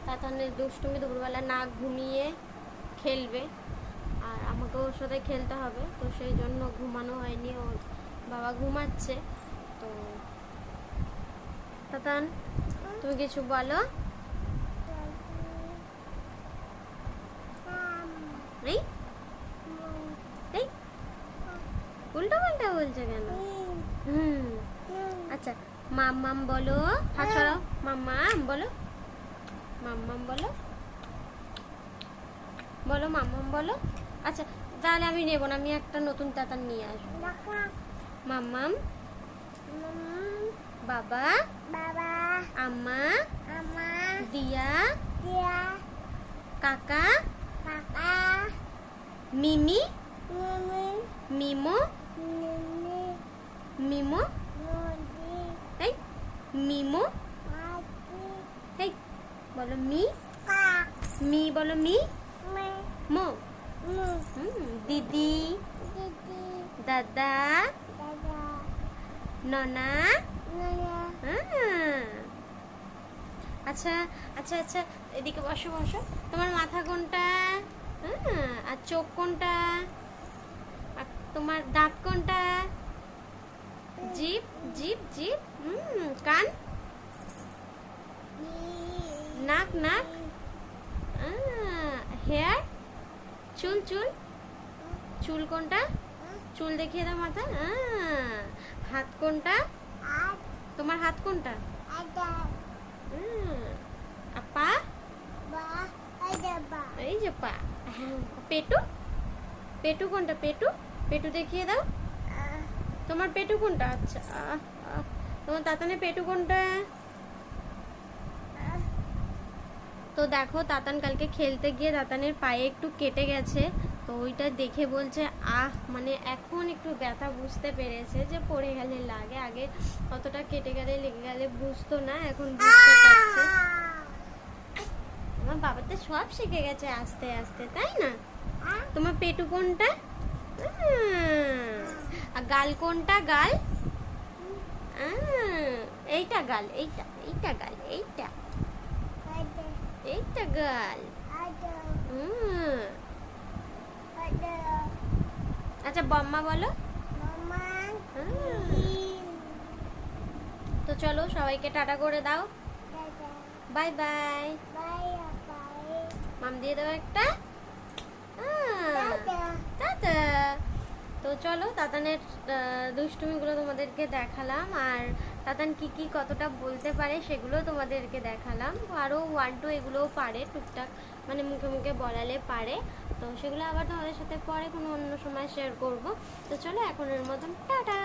তাতানের দুষ্টুমি দুপুরবেলা না ঘুমিয়ে খেলবে, আর আমাকে ওর সাথে খেলতে হবে, তো সেই জন্য ঘুমানো হয়নি, ওর বাবা ঘুমাচ্ছে। তো তাতান তুমি কিছু বলো। এই এই উল্টো পাল্টা বলছে কেন? আচ্ছা মাম্মাম বলো, হাত সরাও, মাম্মাম বলো, মাম্মাম বলো, বলো মাম্মাম বলো। আচ্ছা তাহলে আমি নেব না, আমি একটা নতুন তাতান নিয়ে আসবো। মাম্মাম, বাবা, বাবা, আম্মা, আম্মা, দিয়া, দিয়া, কাকা, কাকা, মিমি, মিমি, মিমো, মিমি, মিমো, এই মিমো, এই বলো মি, মি বলো মি, মো, দিদি, দাদা, ননা। আচ্ছা আচ্ছা আচ্ছা, এদিকে বসো বসো। তোমার মাথা কোনটা? আর চোখ কোনটা? আর তোমার দাঁত কোনটা? জিভ, জিভ, জিভ, কান, নাক, নাক, হেয়ার, চুল, চুল, চুল কোনটা? চুল দেখিয়ে দাও মাথা। হাত কোনটা? তোমার হাত কোনটা? পা, এই যে পা। পেটু, পেটু কোনটা? পেটু, পেটু দেখিয়ে দাও। তোমার পেটু কোনটা? আচ্ছা তোমার তাতানের পেটু কোনটা? তো দেখো তাতান কালকে খেলতে গিয়ে তাতানের পায়ে একটু কেটে গেছে, তো ওইটা দেখে বলছে মানে এখন একটু ব্যথা বুঝতে পেরেছে, যে পড়ে গেলে লাগে, আগে কতটা কেটে গেলে লেগে গেলে বুঝতো না, এখন বুঝতে পারছে। আমার বাবা তো সব শিখে গেছে আস্তে আস্তে, তাই না? তোমার পেটু কোনটা? আর গাল কোনটা? গাল, এইটা গাল, এইটা, এইটা গাল, এইটা, এইটা গাল। আচ্ছা বম্মা বলো। তো চলো সবাইকে টাটা করে দাও, বাই বাই। মাম দিয়ে দাও একটা টাটা। তো চলো তাতানের দুষ্টুমিগুলো তোমাদেরকে দেখালাম, আর তাতান কি কি কতটা বলতে পারে সেগুলো তোমাদেরকে দেখালাম। আরও 1 2 এগুলোও পারে টুকটাক, মানে মুখে মুখে বলালে পারে, তো সেগুলো আবার তোমাদের সাথে পরে কোনো অন্য সময় শেয়ার করব। তো চলো এখনের মতন টাটা।